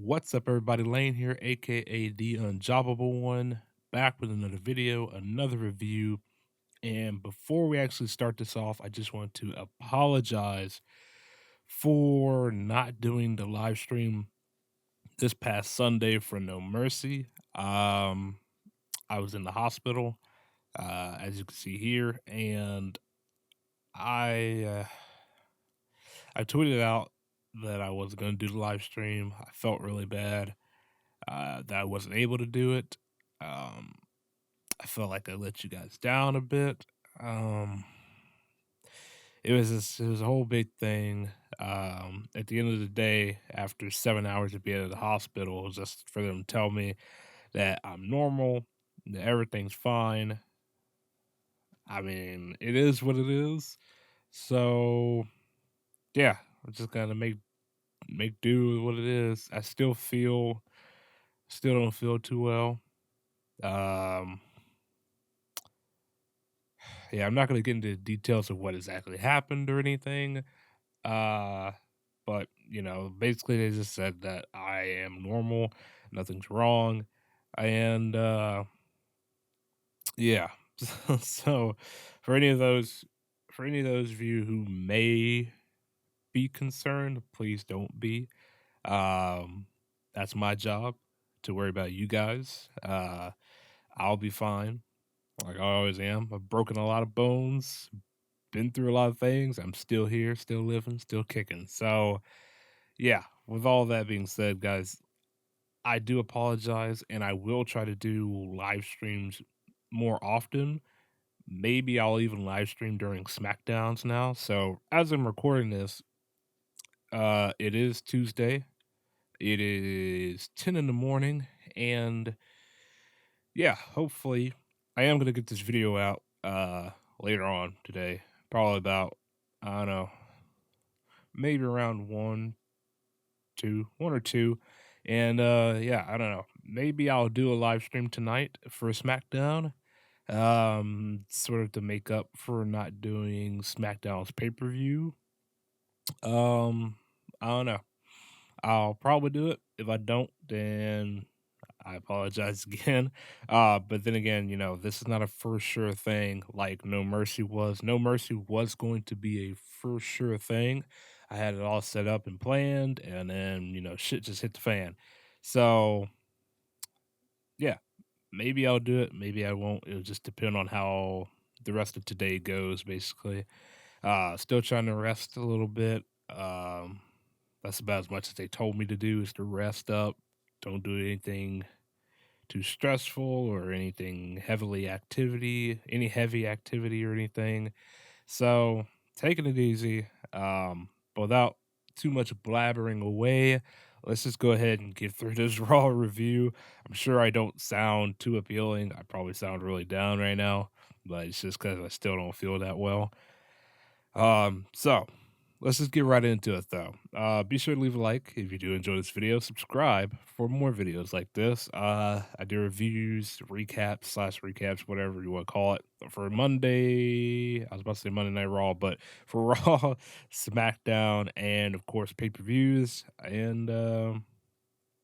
What's up, everybody? Lane here, aka the UnJobbable one, back with another video, another review. And before we actually start this off, I just want to apologize for not doing the live stream this past Sunday for No Mercy. I was in the hospital, as you can see here, and I uh, I tweeted out that I wasn't going to do the live stream. I felt really bad that I wasn't able to do it. Um, I felt like I let you guys down a bit. Um, it was a whole big thing. At the end of the day, after 7 hours of being at the hospital, it was just for them to tell me that I'm normal, that everything's fine. I mean, it is what it is. So yeah, I'm just gonna make do with what it is. Still don't feel too well. Um, yeah, I'm not gonna get into the details of what exactly happened or anything. Uh, but basically they just said that I am normal, nothing's wrong, and yeah. So for any of those of you who may be concerned, please don't be. Um, that's my job to worry about you guys. I'll be fine, like I always am. I've broken a lot of bones, been through a lot of things. I'm still here, still living, still kicking. So, yeah, with all that being said, guys, I do apologize and I will try to do live streams more often. Maybe I'll even live stream during Smackdowns now. So, as I'm recording this, it is Tuesday. It is 10 in the morning and yeah, hopefully I am going to get this video out later on today. Probably about I don't know, maybe around 1 or 2. And yeah, I don't know. Maybe I'll do a live stream tonight for SmackDown. Sort of to make up for not doing SmackDown's pay-per-view. I don't know. I'll probably do it. If I don't, then I apologize again. But then again, this is not a for sure thing like No Mercy was. No Mercy was going to be a for sure thing. I had it all set up and planned, and then, shit just hit the fan. So, yeah, maybe I'll do it. Maybe I won't. It'll just depend on how the rest of today goes, basically. Still trying to rest a little bit. That's about as much as they told me to do is to rest up. Don't do anything too stressful or any heavy activity or anything. So taking it easy. But without too much blabbering away, let's just go ahead and get through this raw review. I'm sure I don't sound too appealing. I probably sound really down right now, but it's just because I still don't feel that well. So let's just get right into it though. Be sure to leave a like if you do enjoy this video. Subscribe for more videos like this. I do reviews, recaps, whatever you want to call it. For Monday, I was about to say Monday Night Raw, but for Raw, SmackDown, and of course pay-per-views. And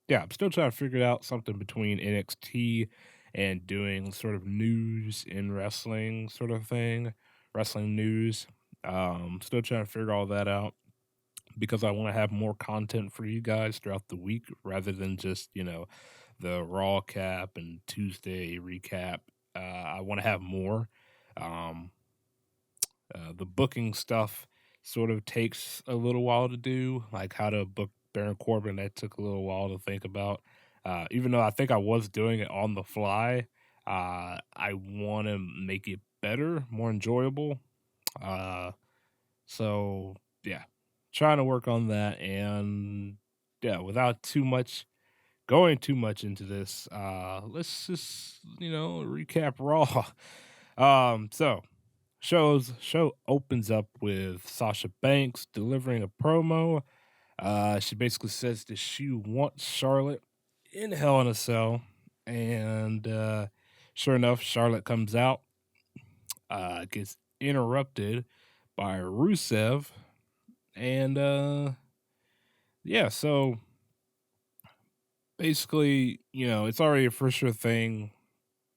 yeah, I'm still trying to figure out something between NXT and doing sort of news in wrestling sort of thing, wrestling news. Still trying to figure all that out because I want to have more content for you guys throughout the week rather than just, the Raw cap and Tuesday recap. I want to have more. Um, the booking stuff sort of takes a little while to do, like how to book Baron Corbin. That took a little while to think about. Even though I think I was doing it on the fly, I want to make it better, more enjoyable. So yeah, trying to work on that, and yeah, without going too much into this, let's just recap Raw. So show opens up with Sasha Banks delivering a promo. She basically says that she wants Charlotte in Hell in a Cell, and sure enough, Charlotte comes out, gets interrupted by Rusev, and yeah, so basically, it's already a for sure thing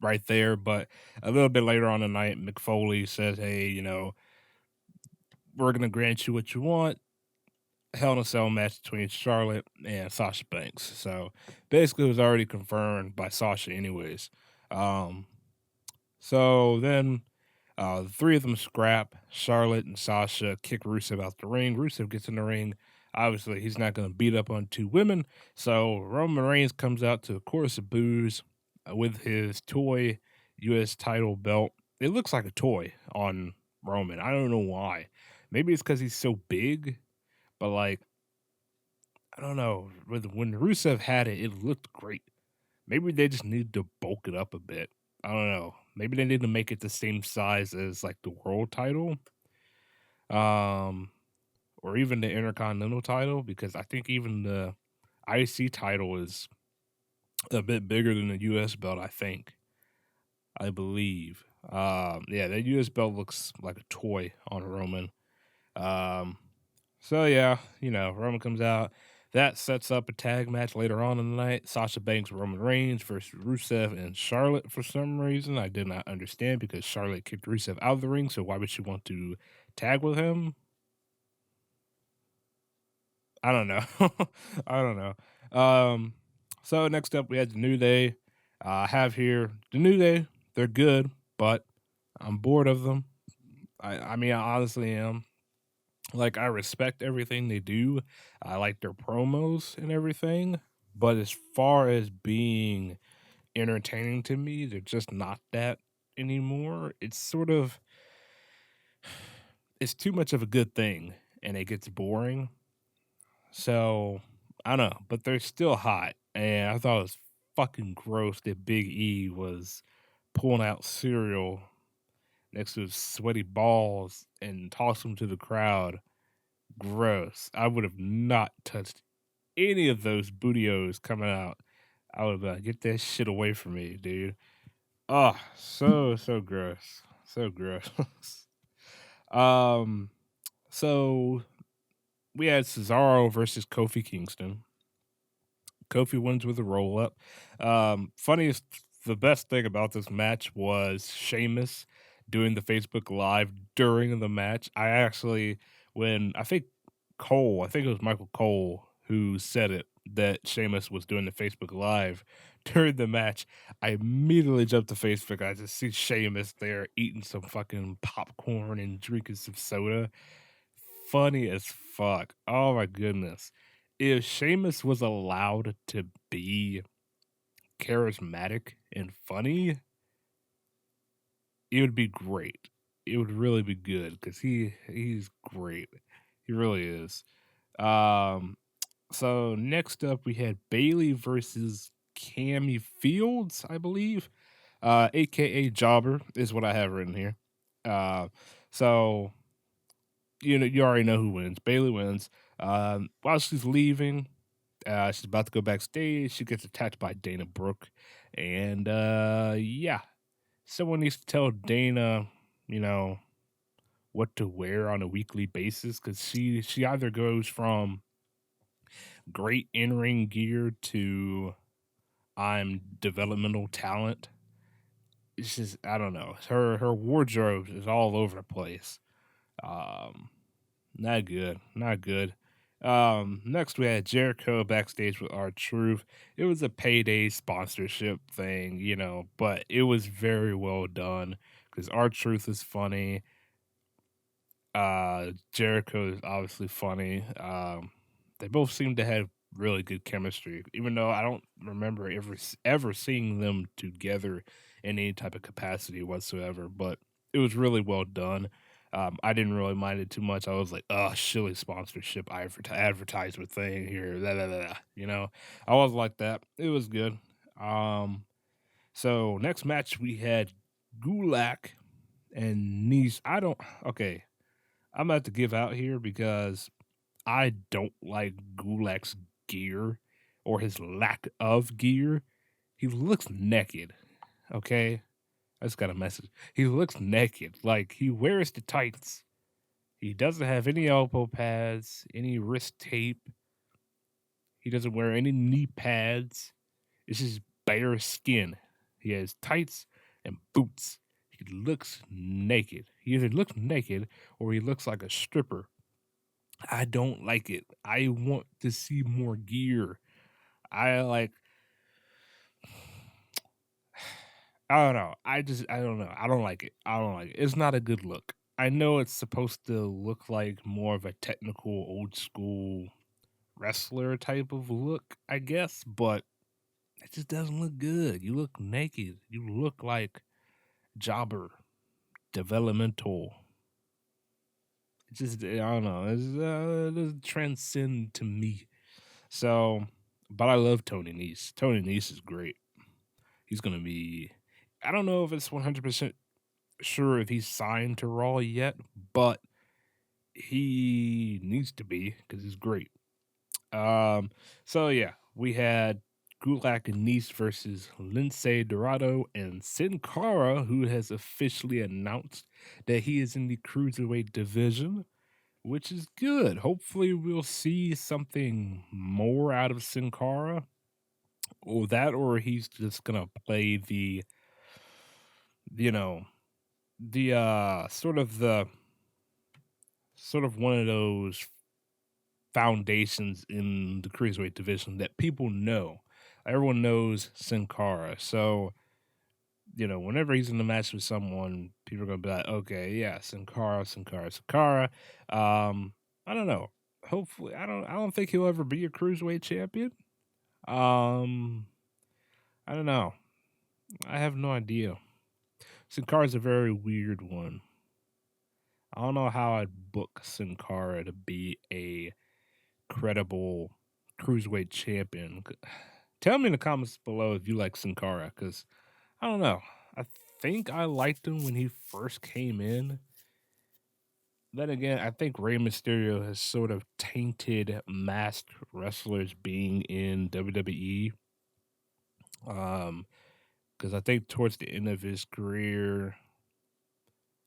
right there. But a little bit later on the night, McFoley says, "Hey, we're gonna grant you what you want." Hell in a Cell match between Charlotte and Sasha Banks. So basically, it was already confirmed by Sasha, anyways. Um, so then the three of them scrap. Charlotte and Sasha kick Rusev out the ring. Rusev gets in the ring. Obviously, he's not going to beat up on two women. So Roman Reigns comes out to a chorus of boos with his toy U.S. title belt. It looks like a toy on Roman. I don't know why. Maybe it's because he's so big, but like, I don't know. When Rusev had it, it looked great. Maybe they just need to bulk it up a bit. I don't know. Maybe they need to make it the same size as like the world title, um, or even the Intercontinental title, because I think even the IC title is a bit bigger than the US belt. I believe. Yeah, the US belt looks like a toy on Roman. Um, So yeah, Roman comes out. That sets up a tag match later on in the night. Sasha Banks, Roman Reigns versus Rusev and Charlotte for some reason. I did not understand because Charlotte kicked Rusev out of the ring. So why would she want to tag with him? I don't know. I don't know. So next up we had the New Day. I have here the New Day. They're good, but I'm bored of them. I mean, I honestly am. Like, I respect everything they do. I like their promos and everything, but as far as being entertaining to me, they're just not that anymore. It's too much of a good thing and it gets boring. So, I don't know, but they're still hot. And I thought it was fucking gross that Big E was pulling out cereal next to his sweaty balls and tossing them to the crowd. Gross. I would have not touched any of those bootios coming out. I would have been like, get that shit away from me, dude. Oh, so gross. So gross. um, so we had Cesaro versus Kofi Kingston. Kofi wins with a roll up. Funniest, the best thing about this match was Sheamus doing the Facebook Live during the match. I think it was Michael Cole who said it, that Sheamus was doing the Facebook Live during the match. I immediately jumped to Facebook. I just see Sheamus there eating some fucking popcorn and drinking some soda. Funny as fuck. Oh my goodness. If Sheamus was allowed to be charismatic and funny, it would be great. It would really be good because he's great. He really is. Um, so next up we had Bailey versus Cami Fields, I believe. AKA Jobber is what I have written here. Uh, so you already know who wins. Bailey wins. While she's leaving, she's about to go backstage. She gets attacked by Dana Brooke, and yeah, someone needs to tell Dana, you know, what to wear on a weekly basis because she either goes from great in ring gear to I'm developmental talent. It's just I don't know. Her wardrobe is all over the place. Um, Not good. Not good. Next we had Jericho backstage with R-Truth. It was a payday sponsorship thing, but it was very well done because R-Truth is funny. Jericho is obviously funny. They both seem to have really good chemistry, even though I don't remember ever seeing them together in any type of capacity whatsoever. But it was really well done. I didn't really mind it too much. I was like, "Oh, silly sponsorship advertisement thing here." Blah, blah, blah, I was like that. It was good. Um, so next match we had Gulak and Nice. I don't. Okay, I'm about to give out here because I don't like Gulak's gear or his lack of gear. He looks naked. Okay, I just got a message. He looks naked. Like he wears the tights. He doesn't have any elbow pads, any wrist tape. He doesn't wear any knee pads. It's just bare skin. He has tights and boots. He looks naked. He either looks naked or he looks like a stripper. I don't like it. I want to see more gear. I like I don't know. I don't know. I don't like it. I don't like it. It's not a good look. I know it's supposed to look like more of a technical old school wrestler type of look, I guess, but it just doesn't look good. You look naked. You look like jobber, developmental. It just I don't know. It doesn't transcend to me. So, but I love Tony Nese. Tony Nese is great. He's gonna be. I don't know if it's 100% sure if he's signed to Raw yet, but he needs to be because he's great. So yeah, we had Gulak and Nice versus Lince Dorado and Sin Cara, who has officially announced that he is in the cruiserweight division, which is good. Hopefully, we'll see something more out of Sin Cara, or that, or he's just gonna play the, you know, the sort of one of those foundations in the cruiserweight division that people know. Everyone knows Sin Cara. So, whenever he's in the match with someone, people are gonna be like, okay, yeah, Sin Cara, Sin Cara, Sin Cara. I don't know. Hopefully, I don't think he'll ever be a cruiserweight champion. Um, I don't know. I have no idea. Sin Cara's a very weird one. I don't know how I'd book Sin Cara to be a credible cruiserweight champion. Tell me in the comments below if you like Sin Cara, because I don't know. I think I liked him when he first came in. Then again, I think Rey Mysterio has sort of tainted masked wrestlers being in WWE. Because I think towards the end of his career,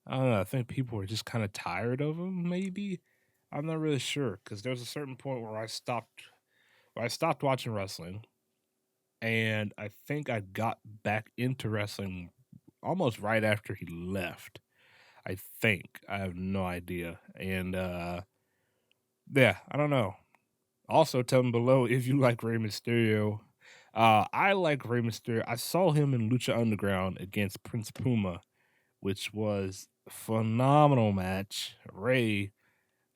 I don't know. I think people were just kind of tired of him. Maybe I'm not really sure because there was a certain point where I stopped watching wrestling, and I think I got back into wrestling almost right after he left. I think. I have no idea. And yeah, I don't know. Also, tell me below if you like Rey Mysterio. I like Rey Mysterio. I saw him in Lucha Underground against Prince Puma, which was a phenomenal match. Rey,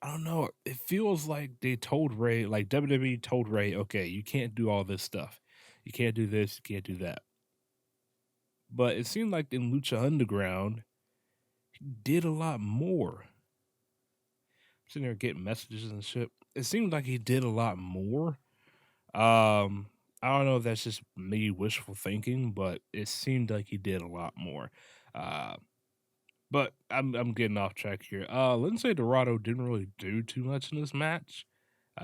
I don't know. It feels like they told Rey, like WWE told Rey, okay, you can't do all this stuff. You can't do this, you can't do that. But it seemed like in Lucha Underground, he did a lot more. I'm sitting there getting messages and shit. It seemed like he did a lot more. I don't know if that's just me wishful thinking, but it seemed like he did a lot more. Uh, but I'm getting off track here. Lince Dorado didn't really do too much in this match.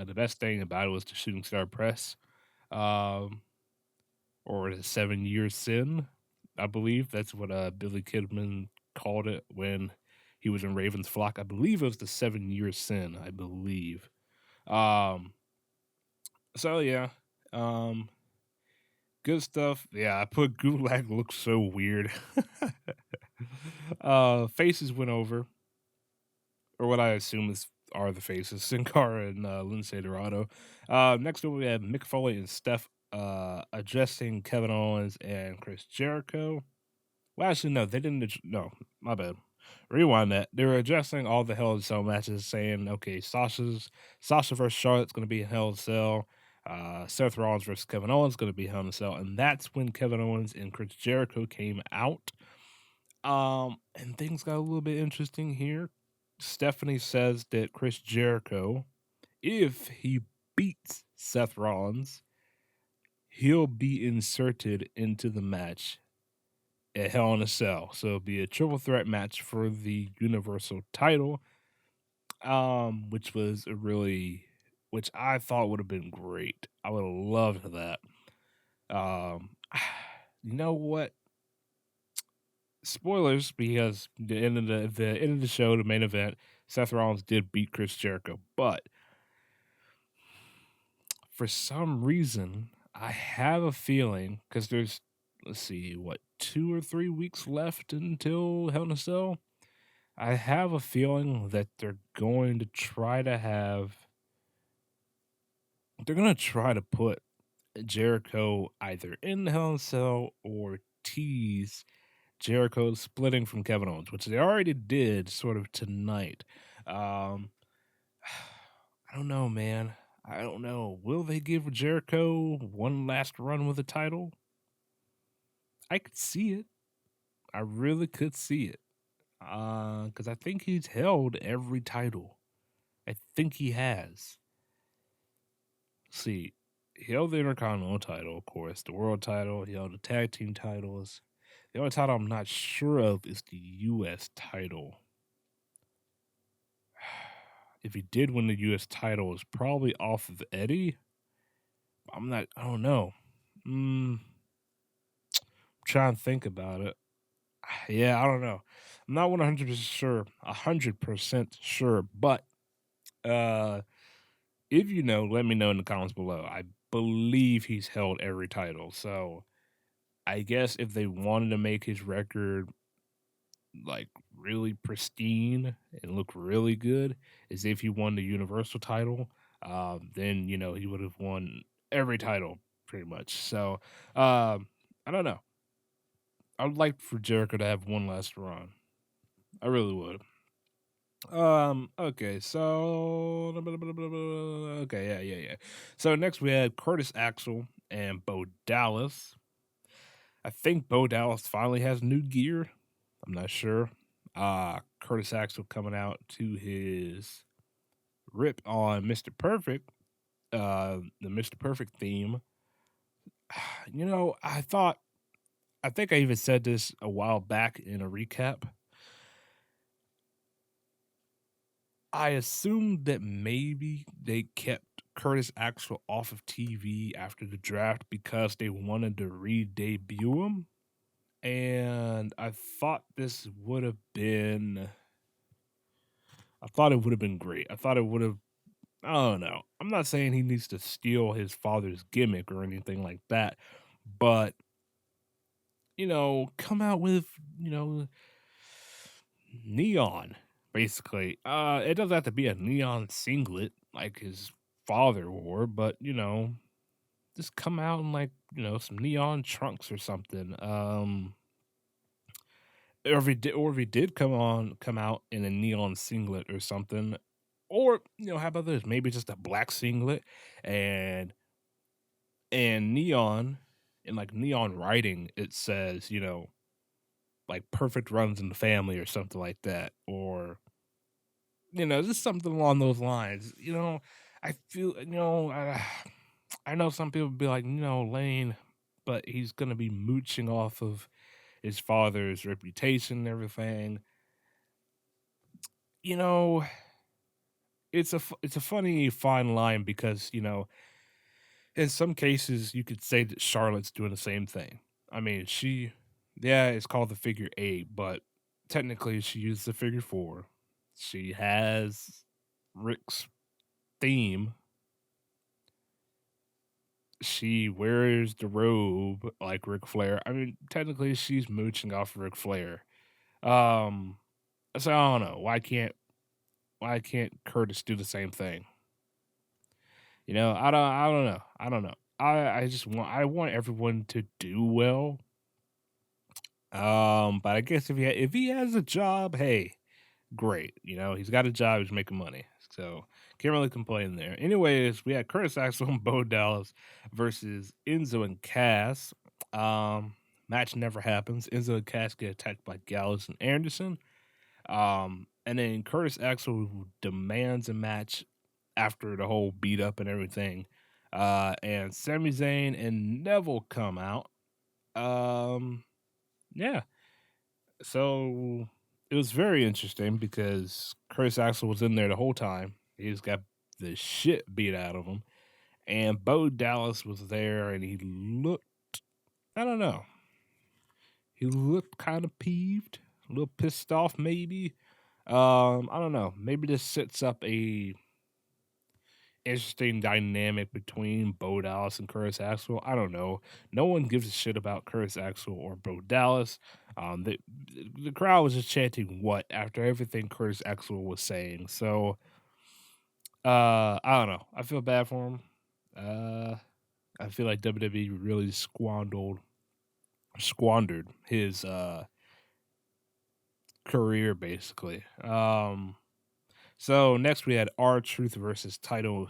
The best thing about it was the shooting star press, um, or the 7 year sin. I believe that's what Billy Kidman called it when he was in Raven's flock. I believe it was the 7 year sin. I believe. Um, so yeah, um, good stuff. Yeah, I put Gulag looks so weird. Faces went over, or what I assume are the faces, Sin Cara and Lince Dorado. Next up, we have Mick Foley and Steph addressing Kevin Owens and Chris Jericho. Well, actually, no, they didn't. No, my bad. Rewind that. They were addressing all the Hell in a Cell matches, saying, okay, Sasha versus Charlotte's going to be Hell in a Cell. Seth Rollins versus Kevin Owens going to be Hell in a Cell. And that's when Kevin Owens and Chris Jericho came out. And things got a little bit interesting here. Stephanie says that Chris Jericho, if he beats Seth Rollins, he'll be inserted into the match at Hell in a Cell. So it'll be a triple threat match for the Universal title, which I thought would have been great. I would have loved that. Um, you know what? Spoilers, because the end of the show, the main event, Seth Rollins did beat Chris Jericho, but for some reason, I have a feeling because there's, let's see, what, 2 or 3 weeks left until Hell in a Cell. I have a feeling that they're gonna try to put Jericho either in the Hell in a Cell or tease Jericho splitting from Kevin Owens, which they already did sort of tonight. Um, I don't know, man. I don't know. Will they give Jericho one last run with the title? I could see it. I really could see it. Because I think he's held every title. I think he has. See, he held the Intercontinental title, of course, the World title. He held the Tag Team titles. The only title I'm not sure of is the U.S. title. If he did win the U.S. title, it's probably off of Eddie. I don't know. Trying to think about it. Yeah, I don't know. I'm not 100% sure, but uh, if you know, let me know in the comments below. I believe he's held every title, so I guess if they wanted to make his record like really pristine and look really good, is if he won the Universal title, then he would have won every title pretty much. So I don't know. I would like for Jericho to have one last run. I really would. Okay, so okay, yeah. So next we had Curtis Axel and Bo Dallas. I think Bo Dallas finally has new gear. I'm not sure. Curtis Axel coming out to his rip on Mr. Perfect, the Mr. Perfect theme. I think I even said this a while back in a recap. I assumed that maybe they kept Curtis Axel off of TV after the draft because they wanted to re-debut him. And I thought it would have been great. I don't know. I'm not saying he needs to steal his father's gimmick or anything like that, but come out with, neon, basically. It doesn't have to be a neon singlet like his father wore, but just come out in like, some neon trunks or something. Or if he did come out in a neon singlet or something. Or, how about this? Maybe just a black singlet and neon and like neon writing, it says, like perfect runs in the family or something like that. Or just something along those lines. I feel, I know some people be like, Lane, but he's gonna be mooching off of his father's reputation and everything. You know, it's a funny fine line because in some cases you could say that Charlotte's doing the same thing. I mean, yeah, it's called the figure 8, but technically she used the figure 4. She has Rick's theme. She wears the robe like Ric Flair. I mean, technically she's mooching off Ric Flair. Um, so I don't know. Why can't Curtis do the same thing? I don't know. I don't know. I want everyone to do well. But I guess if he has a job, hey, great. He's got a job, he's making money. So can't really complain there. Anyways, we had Curtis Axel and Bo Dallas versus Enzo and Cass. Match never happens. Enzo and Cass get attacked by Gallows and Anderson. And then Curtis Axel demands a match after the whole beat up and everything. And Sami Zayn and Neville come out. Yeah. So it was very interesting because Curtis Axel was in there the whole time. He just got the shit beat out of him. And Bo Dallas was there and he looked, I don't know, he looked kind of peeved, a little pissed off maybe. I don't know. Maybe this sets up interesting dynamic between Bo Dallas and Curtis Axel. I don't know. No one gives a shit about Curtis Axel or Bo Dallas. The crowd was just chanting what after everything Curtis Axel was saying. So I don't know. I feel bad for him. Uh I feel like WWE really squandered his career basically. So next we had R-Truth versus Title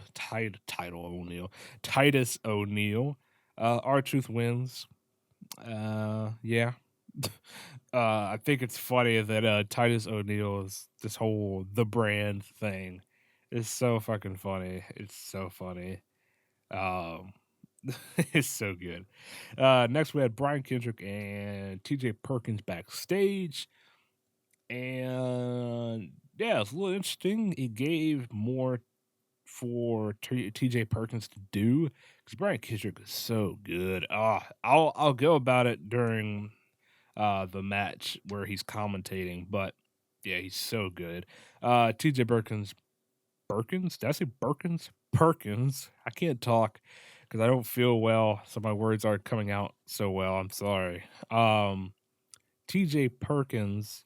O'Neil. Titus O'Neil. R-Truth wins. Yeah. I think it's funny that Titus O'Neil is this whole the brand thing. It's so fucking funny. It's so funny. Um it's so good. Next we had Brian Kendrick and TJ Perkins backstage. And yeah, it's a little interesting. It gave more for TJ Perkins to do because Brian Kendrick is so good. I'll go about it during the match where he's commentating, but yeah, he's so good. TJ Perkins, did I say Perkins? Perkins. I can't talk because I don't feel well, so my words aren't coming out so well. I'm sorry. TJ Perkins,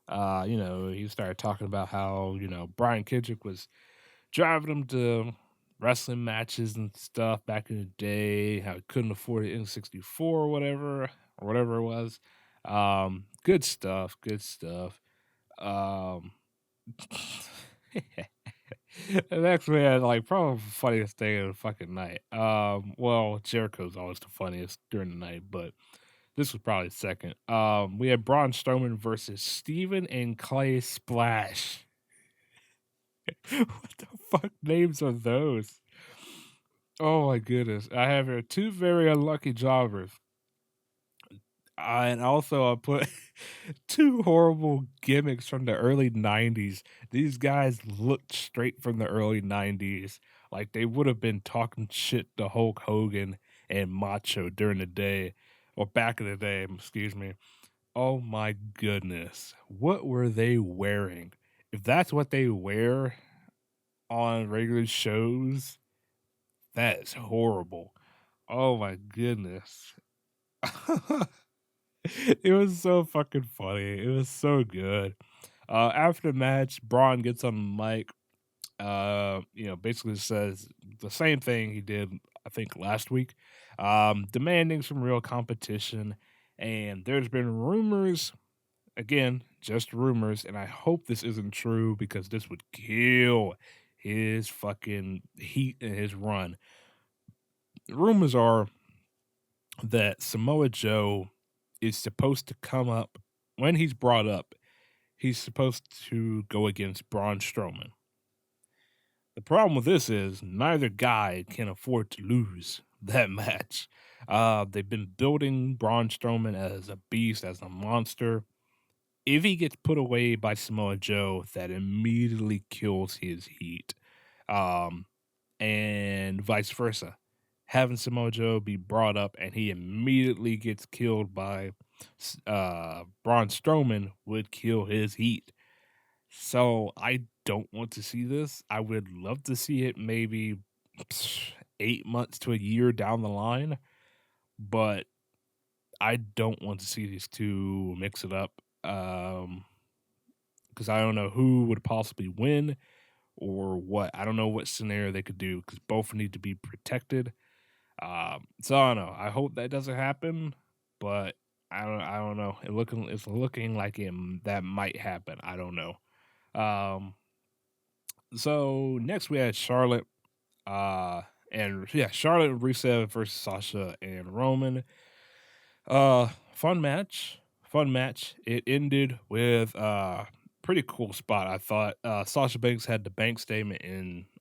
he started talking about how, Brian Kendrick was driving him to wrestling matches and stuff back in the day, how he couldn't afford an N64 or whatever it was. Good stuff, good stuff. Um, and actually had like probably the funniest thing of the fucking night. Well, Jericho's always the funniest during the night, but this was probably second. We had Braun Strowman versus Steven and Clay Splash. What the fuck names are those? Oh my goodness. I have here two very unlucky jobbers. And also I put two horrible gimmicks from the early 90s. These guys looked straight from the early 90s. Like they would have been talking shit to Hulk Hogan and Macho during the day, or back in the day, excuse me. Oh my goodness. What were they wearing? If that's what they wear on regular shows, that is horrible. Oh my goodness. It was so fucking funny. It was so good. After the match, Braun gets on the mic, basically says the same thing he did, I think, last week, demanding some real competition. And there's been rumors, again, just rumors, and I hope this isn't true because this would kill his fucking heat and his run. Rumors are that Samoa Joe is supposed to come up when he's brought up. He's supposed to go against Braun Strowman. The problem with this is neither guy can afford to lose that match. They've been building Braun Strowman as a beast, as a monster. If he gets put away by Samoa Joe, that immediately kills his heat. Um, and vice versa. Having Samoa Joe be brought up and he immediately gets killed by Braun Strowman would kill his heat. So I don't want to see this. I would love to see it maybe 8 months to a year down the line, but I don't want to see these two mix it up. Because I don't know who would possibly win or what. I don't know what scenario they could do because both need to be protected. So I don't know. I hope that doesn't happen, but I don't know. It's looking like that might happen. I don't know. Um, so next we had Charlotte, Charlotte and Rusev versus Sasha and Roman. Fun match. Fun match. It ended with pretty cool spot. I thought Sasha Banks had the bank statement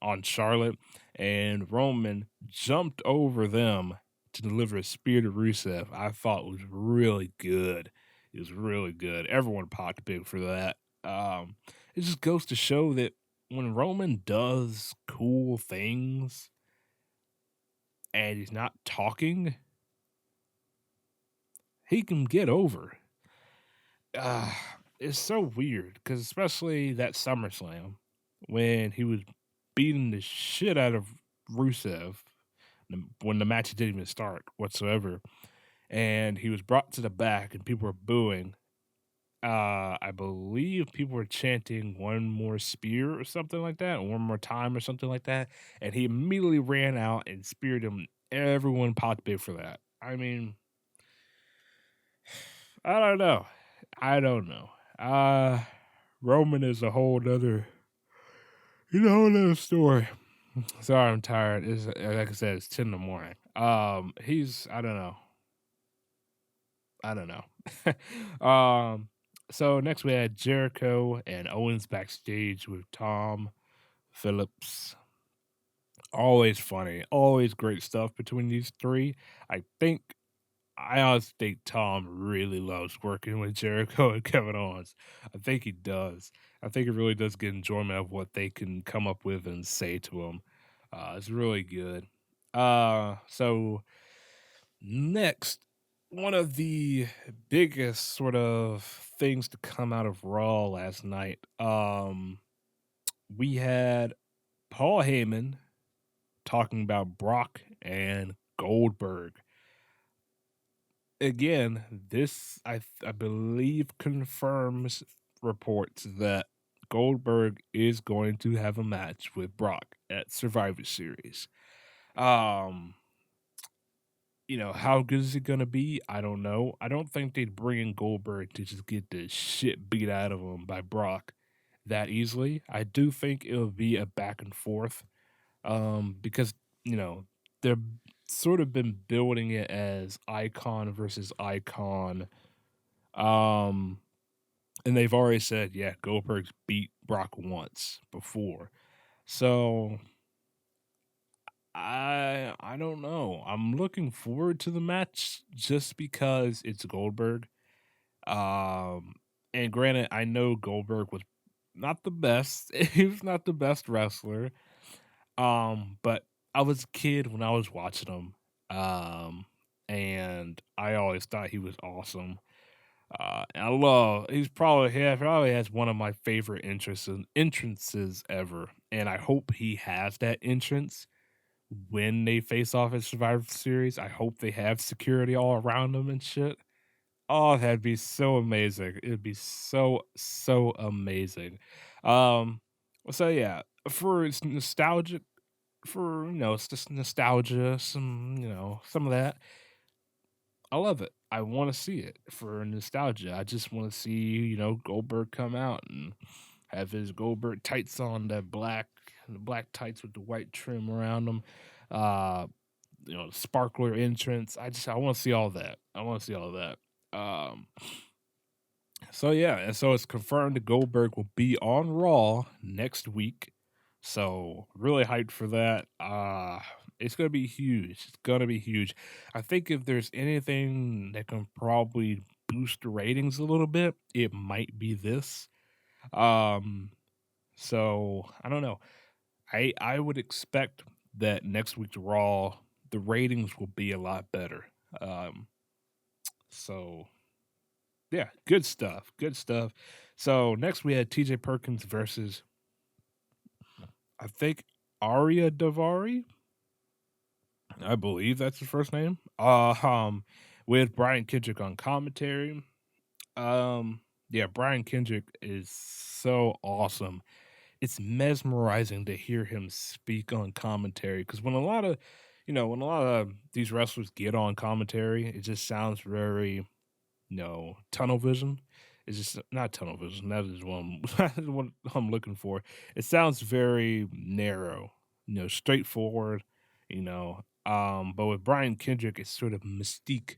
on Charlotte, and Roman jumped over them to deliver a spear to Rusev. I thought it was really good. It was really good. Everyone popped big for that. It just goes to show that when Roman does cool things and he's not talking, he can get over. It's so weird because especially that SummerSlam when he was beating the shit out of Rusev when the match didn't even start whatsoever. And he was brought to the back, and people were booing. I believe people were chanting one more spear or something like that, or one more time or something like that. And he immediately ran out and speared him. Everyone popped big for that. I mean, I don't know. I don't know. Roman is a whole nother, whole nother story. Sorry, I'm tired. It's, like I said, it's 10 in the morning. I don't know. I don't know. So next we had Jericho and Owens backstage with Tom Phillips. Always funny, always great stuff between these three. I honestly think Tom really loves working with Jericho and Kevin Owens. I think he does. I think he really does get enjoyment of what they can come up with and say to him. It's really good. So next, one of the biggest sort of things to come out of Raw last night. We had Paul Heyman talking about Brock and Goldberg. Again, this I believe confirms reports that Goldberg is going to have a match with Brock at Survivor Series. How good is it gonna be? I don't know. I don't think they'd bring in Goldberg to just get the shit beat out of him by Brock that easily. I do think it'll be a back and forth, because they're sort of been building it as icon versus icon, um, and they've already said, yeah, Goldberg's beat Brock once before, so I don't know. I'm looking forward to the match just because it's Goldberg. Um, and granted, I know Goldberg was not the best. He was not the best wrestler. But I was a kid when I was watching him. And I always thought he was awesome. And he probably has one of my favorite entrances ever. And I hope he has that entrance when they face off at Survivor Series. I hope they have security all around them and shit. Oh, that'd be so amazing. It'd be so amazing. Um, so yeah, for it's nostalgic, it's just nostalgia, some of that. I love it. I want to see it for nostalgia. I just want to see, Goldberg come out and have his Goldberg tights on, the black tights with the white trim around them. Uh, sparkler entrance. I want to see all that. I want to see all that. Um, so yeah, and so it's confirmed that Goldberg will be on Raw next week. So really hyped for that. It's gonna be huge. It's gonna be huge. I think if there's anything that can probably boost the ratings a little bit, it might be this. Um, so I don't know. I would expect that next week's Raw, the ratings will be a lot better. Um, so yeah, good stuff. Good stuff. So next we had TJ Perkins versus I think Arya Davari. I believe that's his first name. With Brian Kendrick on commentary. Yeah, Brian Kendrick is so awesome. It's mesmerizing to hear him speak on commentary because when a lot of these wrestlers get on commentary, it just sounds very tunnel vision. It's just not tunnel vision. That is what I'm looking for. It sounds very narrow, straightforward, But with Brian Kendrick, it's sort of mystique.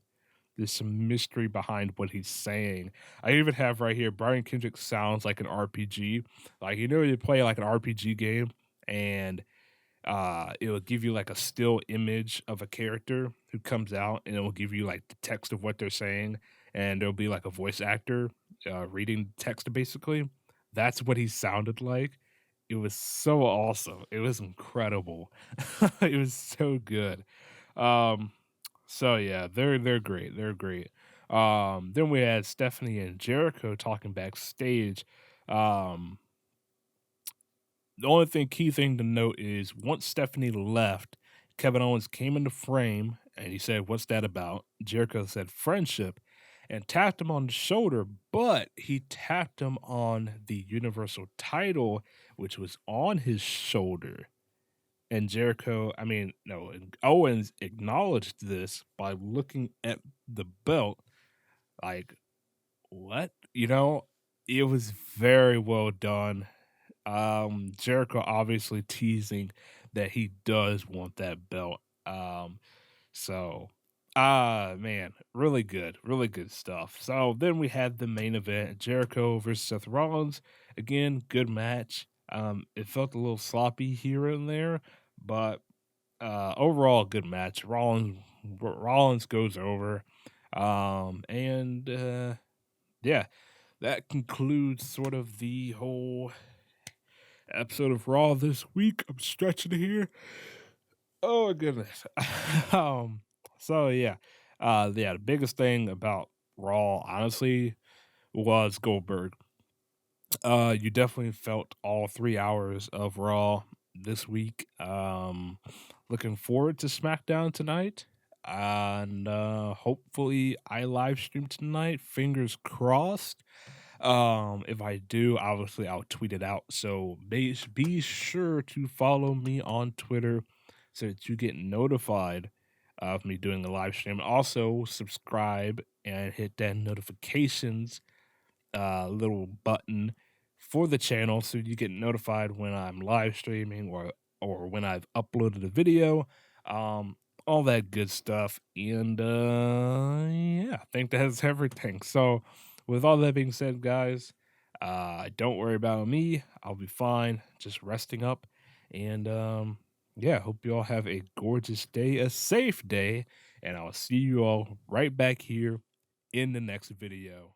There's some mystery behind what he's saying. I even have right here, Brian Kendrick sounds like an RPG. Like, you play like an RPG game and it will give you like a still image of a character who comes out, and it will give you like the text of what they're saying, and there'll be like a voice actor reading text basically. That's what he sounded like. It was so awesome. It was incredible. It was so good. Um, so yeah, they're great. They're great. Then we had Stephanie and Jericho talking backstage. Um, The only key thing to note is once Stephanie left, Kevin Owens came into frame and he said, "What's that about?" Jericho said, "Friendship," and tapped him on the shoulder, but he tapped him on the Universal title, which was on his shoulder. And Jericho, I mean, no, and Owens acknowledged this by looking at the belt like, what? It was very well done. Jericho obviously teasing that he does want that belt. So man, really good stuff. So then we had the main event, Jericho versus Seth Rollins. Again, good match. It felt a little sloppy here and there, but overall good match. Rollins goes over. And yeah, that concludes sort of the whole episode of Raw this week. I'm stretching here. Oh my goodness. um, so yeah, the biggest thing about Raw, honestly, was Goldberg. You definitely felt all 3 hours of Raw this week. Looking forward to SmackDown tonight. And hopefully I live stream tonight. Fingers crossed. If I do, obviously I'll tweet it out. So be sure to follow me on Twitter so that you get notified of me doing the live stream. Also, subscribe and hit that notifications little button for the channel so you get notified when I'm live streaming or when I've uploaded a video. Um, all that good stuff. And yeah, I think that's everything. So with all that being said, guys, don't worry about me. I'll be fine. Just resting up. And yeah, hope you all have a gorgeous day, a safe day, and I'll see you all right back here in the next video.